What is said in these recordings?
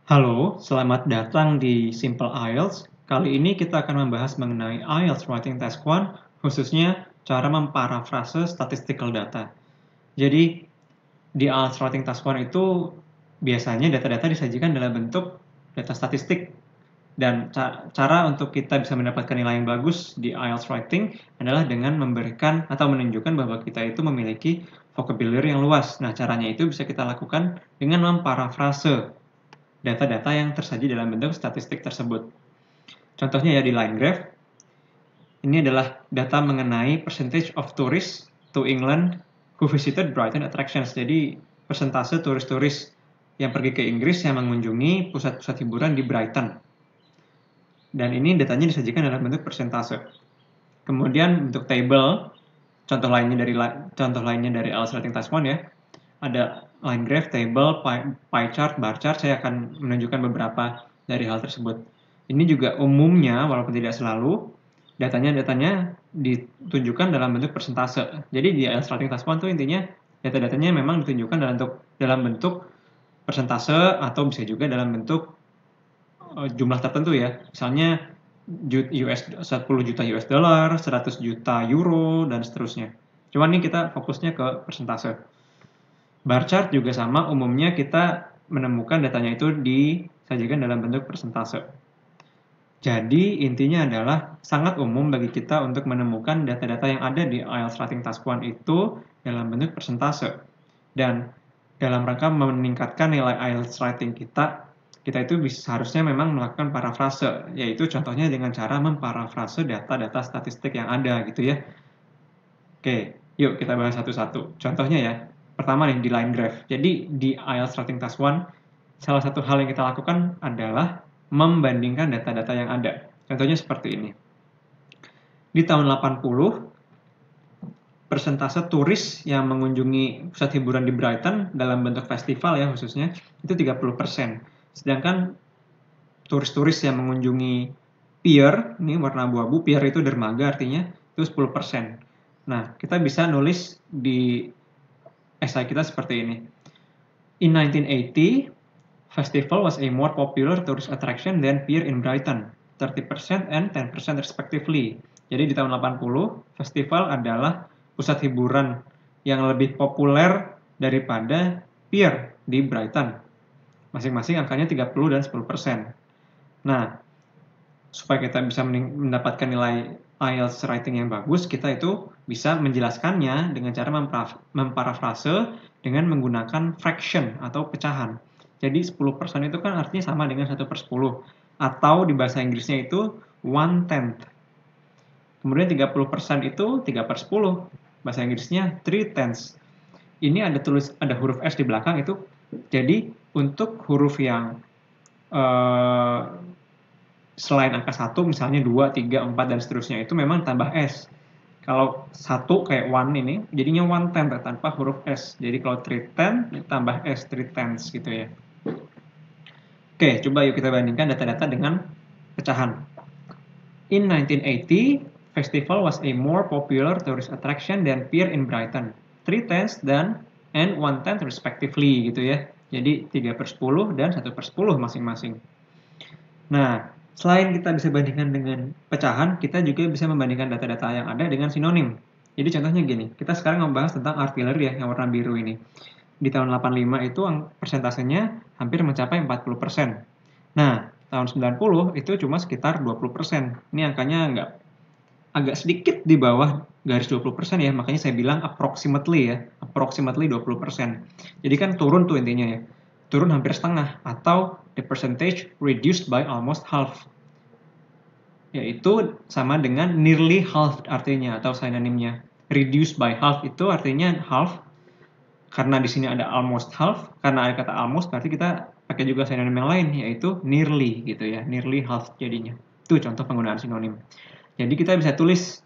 Halo, selamat datang di Simple IELTS. Kali ini kita akan membahas mengenai IELTS Writing Task 1, khususnya cara memparafrase statistical data. Jadi, di IELTS Writing Task 1 itu biasanya data-data disajikan dalam bentuk data statistik. Dan cara untuk kita bisa mendapatkan nilai yang bagus di IELTS Writing adalah dengan memberikan atau menunjukkan bahwa kita itu memiliki vocabulary yang luas. Nah, caranya itu bisa kita lakukan dengan memparafrase data-data yang tersaji dalam bentuk statistik tersebut. Contohnya ya di line graph, ini adalah data mengenai percentage of tourists to England who visited Brighton attractions. Jadi persentase turis-turis yang pergi ke Inggris yang mengunjungi pusat-pusat hiburan di Brighton. Dan ini datanya disajikan dalam bentuk persentase. Kemudian bentuk table, contoh lainnya dari IELTS Writing Task 1 ya. Ada line graph, table, pie chart, bar chart. Saya akan menunjukkan beberapa dari hal tersebut. Ini juga umumnya, walaupun tidak selalu, datanya ditunjukkan dalam bentuk persentase. Jadi di IELTS Writing Task 1 itu intinya data-datanya memang ditunjukkan dalam bentuk persentase atau bisa juga dalam bentuk jumlah tertentu ya. Misalnya 10 juta US dollar, 100 juta euro, dan seterusnya. Cuman ini kita fokusnya ke persentase. Bar chart juga sama, umumnya kita menemukan datanya itu disajikan dalam bentuk persentase. Jadi intinya adalah sangat umum bagi kita untuk menemukan data-data yang ada di IELTS Writing Task 1 itu dalam bentuk persentase. Dan dalam rangka meningkatkan nilai IELTS Writing kita itu seharusnya memang melakukan parafrase, yaitu contohnya dengan cara memparafrase data-data statistik yang ada gitu ya. Oke, yuk kita bahas satu-satu. Contohnya ya, pertama nih di line graph. Jadi di IELTS Writing Task 1, salah satu hal yang kita lakukan adalah membandingkan data-data yang ada. Contohnya seperti ini. Di tahun 80, persentase turis yang mengunjungi pusat hiburan di Brighton dalam bentuk festival ya khususnya, itu 30%. Sedangkan turis-turis yang mengunjungi pier, ini warna abu-abu, pier itu dermaga artinya, itu 10%. Nah, kita bisa nulis di esai kita seperti ini. In 1980, festival was a more popular tourist attraction than pier in Brighton, 30% and 10% respectively. Jadi di tahun 80, festival adalah pusat hiburan yang lebih populer daripada pier di Brighton. Masing-masing angkanya 30 dan 10%. Nah, supaya kita bisa mendapatkan nilai IELTS writing yang bagus, kita itu bisa menjelaskannya dengan cara memparafrase dengan menggunakan fraction atau pecahan. Jadi 10% itu kan artinya sama dengan 1/10. Atau di bahasa Inggrisnya itu 1/10. Kemudian 30% itu 3/10. Bahasa Inggrisnya 3/10. Ini ada huruf S di belakang itu. Jadi untuk huruf yang selain angka 1, misalnya 2, 3, 4, dan seterusnya, itu memang tambah S. Kalau 1 kayak 1 ini, jadinya 1/10 tanpa huruf S. Jadi kalau 3/10, tambah S, 3/10 gitu ya. Oke, coba yuk kita bandingkan data-data dengan pecahan. In 1980, festival was a more popular tourist attraction than pier in Brighton. 3/10 and 1/10 respectively gitu ya. Jadi 3/10 dan 1/10 masing-masing. Nah, selain kita bisa bandingkan dengan pecahan, kita juga bisa membandingkan data-data yang ada dengan sinonim. Jadi contohnya gini, kita sekarang membahas tentang artillery ya, yang warna biru ini. Di tahun 85 itu persentasenya hampir mencapai 40%. Nah, tahun 90 itu cuma sekitar 20%. Ini angkanya agak sedikit di bawah garis 20% ya, makanya saya bilang approximately 20%. Jadi kan turun tuh intinya ya. Turun hampir setengah, atau the percentage reduced by almost half. Yaitu sama dengan nearly half artinya, atau sinonimnya. Reduced by half itu artinya half, karena di sini ada almost half, karena ada kata almost berarti kita pakai juga sinonim yang lain, yaitu nearly gitu ya, nearly half jadinya. Itu contoh penggunaan sinonim. Jadi kita bisa tulis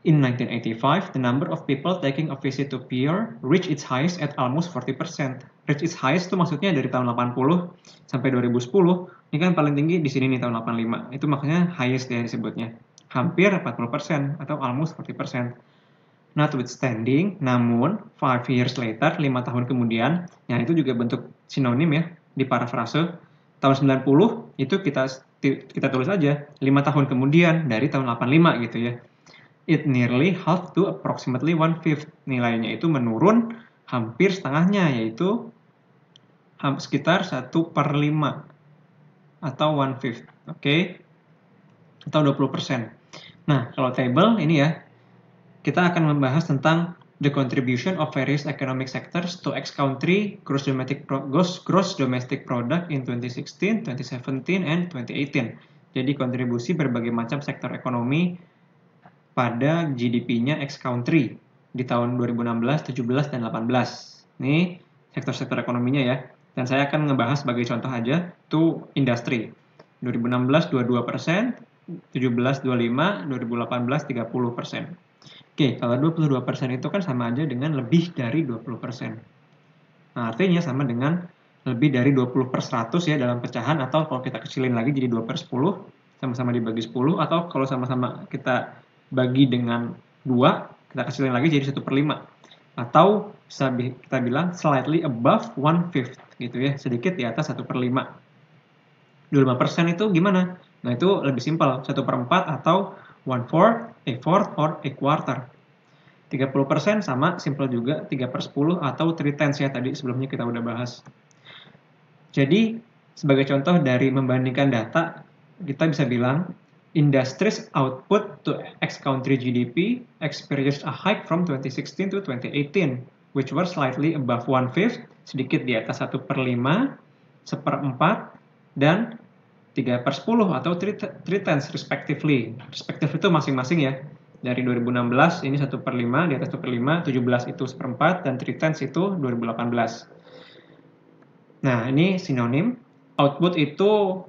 in 1985, the number of people taking a visit to pier reached its highest at almost 40%. Reach its highest itu maksudnya dari tahun 80 sampai 2010. Ini kan paling tinggi di sini nih tahun 85. Itu makanya highest ya disebutnya. Hampir 40% atau almost 40%. Notwithstanding, namun 5 years later, 5 tahun kemudian, yang itu juga bentuk sinonim ya, di parafrase, tahun 90 itu kita tulis aja 5 tahun kemudian dari tahun 85 gitu ya. It nearly half to approximately 1/5. Nilainya itu menurun hampir setengahnya, yaitu sekitar 1/5 atau 1/5. Oke. Atau 20%. Nah, kalau table ini ya, kita akan membahas tentang the contribution of various economic sectors to each country gross domestic product in 2016, 2017, and 2018. Jadi kontribusi berbagai macam sektor ekonomi pada GDP-nya ex country di tahun 2016, 17, dan 18. Ini sektor-sektor ekonominya ya. Dan saya akan ngebahas sebagai contoh aja tuh industri. 2016 22%, 17 25, 2018 30%. Oke, kalau 22% itu kan sama aja dengan lebih dari 20%. Nah, artinya sama dengan lebih dari 20/100 ya dalam pecahan, atau kalau kita kecilin lagi jadi 2/10, sama-sama dibagi 10, atau kalau sama-sama kita bagi dengan 2, kita kecilin lagi jadi 1/5. Atau bisa kita bilang slightly above 1/5 gitu ya, sedikit di atas 1/5. 25% itu gimana? Nah, itu lebih simpel, 1/4 atau 1/4, a fourth, or a quarter. 30% sama, simple juga, 3/10 atau 3/10 ya, tadi sebelumnya kita udah bahas. Jadi, sebagai contoh dari membandingkan data, kita bisa bilang, industries output to ex-country GDP experienced a hike from 2016 to 2018, which were slightly above 1/5, sedikit di atas 1/5, 1/4, dan 3/10 atau 3/10 respectively. Respective itu masing-masing ya. Dari 2016 ini 1/5, di atas 1/5, 17 itu 1/4, dan 3/10 itu 2018. Nah, ini sinonim. Output itu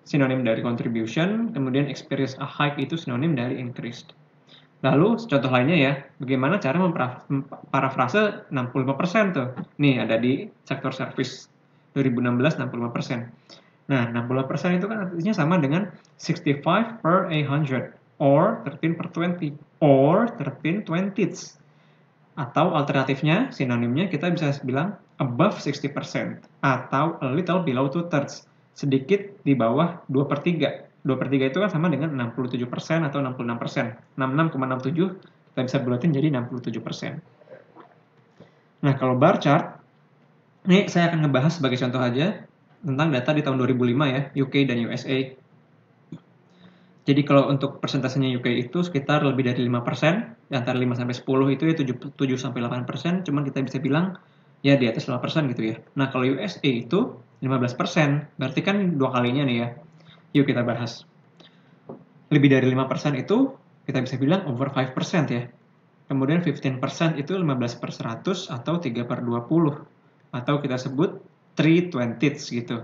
sinonim dari contribution, kemudian experience a hike itu sinonim dari increased. Lalu contoh lainnya ya, bagaimana cara memparafrase 65% tuh. Nih ada di sektor service 2016 65%. Nah, 60% itu kan artinya sama dengan 65/100 or 13/20 or 13/20. Atau alternatifnya, sinonimnya kita bisa bilang above 60% atau a little below 2/3, sedikit di bawah 2/3. 2/3 itu kan sama dengan 67% atau 66%. 66,67 kita bisa bulatin jadi 67%. Nah, kalau bar chart, ini saya akan ngebahas sebagai contoh aja tentang data di tahun 2005 ya, UK dan USA. Jadi kalau untuk persentasenya UK itu sekitar lebih dari 5%, antara 5 sampai 10 itu ya 7 sampai 8%, cuman kita bisa bilang ya di atas 5% gitu ya. Nah, kalau USA itu 15%, berarti kan dua kalinya nih ya. Yuk kita bahas. Lebih dari 5% itu kita bisa bilang over 5% ya. Kemudian 15% itu 15/100 atau 3/20. Atau kita sebut 3/20 gitu.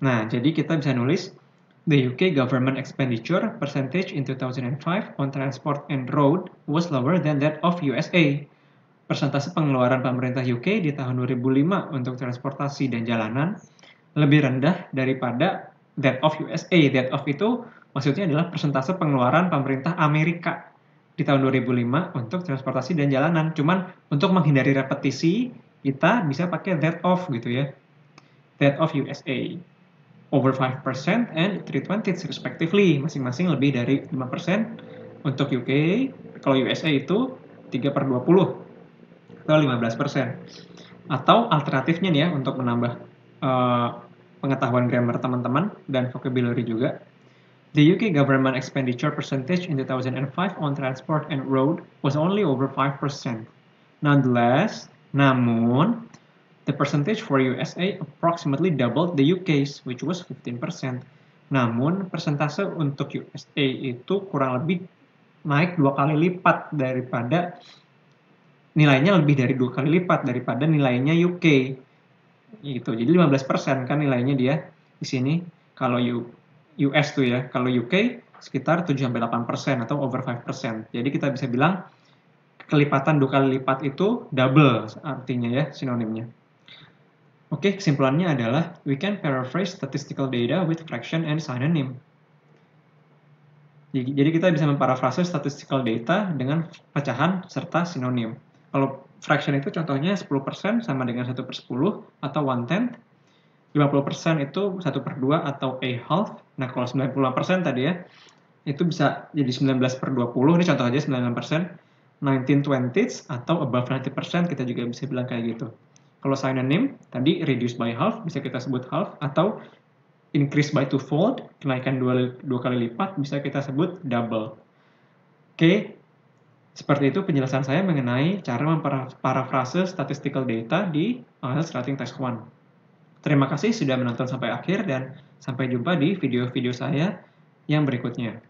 Nah, jadi kita bisa nulis the UK government expenditure percentage in 2005 on transport and road was lower than that of USA. Persentase pengeluaran pemerintah UK di tahun 2005 untuk transportasi dan jalanan lebih rendah daripada that of USA. That of itu maksudnya adalah persentase pengeluaran pemerintah Amerika di tahun 2005 untuk transportasi dan jalanan. Cuman untuk menghindari repetisi, kita bisa pakai that of gitu ya. That of USA. Over 5% and 3/20 respectively. Masing-masing lebih dari 5%. Untuk UK, kalau USA itu 3/20 atau 15%. Atau alternatifnya nih ya, untuk menambah pengetahuan grammar teman-teman dan vocabulary juga. The UK government expenditure percentage in 2005 on transport and road was only over 5%. Nonetheless, namun, the percentage for USA approximately doubled the UK's, which was 15%. Namun, persentase untuk USA itu kurang lebih naik 2 kali lipat daripada nilainya lebih dari 2 kali lipat daripada nilainya UK. Gitu. Jadi 15% kan nilainya dia di sini. Kalau US tuh ya, kalau UK sekitar 7-8% atau over 5%. Jadi kita bisa bilang kelipatan 2 kali lipat itu double artinya ya, sinonimnya. Oke, kesimpulannya adalah we can paraphrase statistical data with fraction and synonym. Jadi kita bisa memparafrase statistical data dengan pecahan serta sinonim. Kalau fraction itu contohnya 10% sama dengan 1/10 atau 1/10. 50% itu 1/2 atau a half. Nah, kalau 95% tadi ya, itu bisa jadi 19/20. Ini contoh aja 99%. 19/20 atau above 90% kita juga bisa bilang kayak gitu. Kalau synonym, tadi reduce by half, bisa kita sebut half, atau increase by twofold, kenaikan dua kali lipat, bisa kita sebut double. Oke, seperti itu penjelasan saya mengenai cara memparafrase statistical data di IELTS Writing Task 1. Terima kasih sudah menonton sampai akhir dan sampai jumpa di video-video saya yang berikutnya.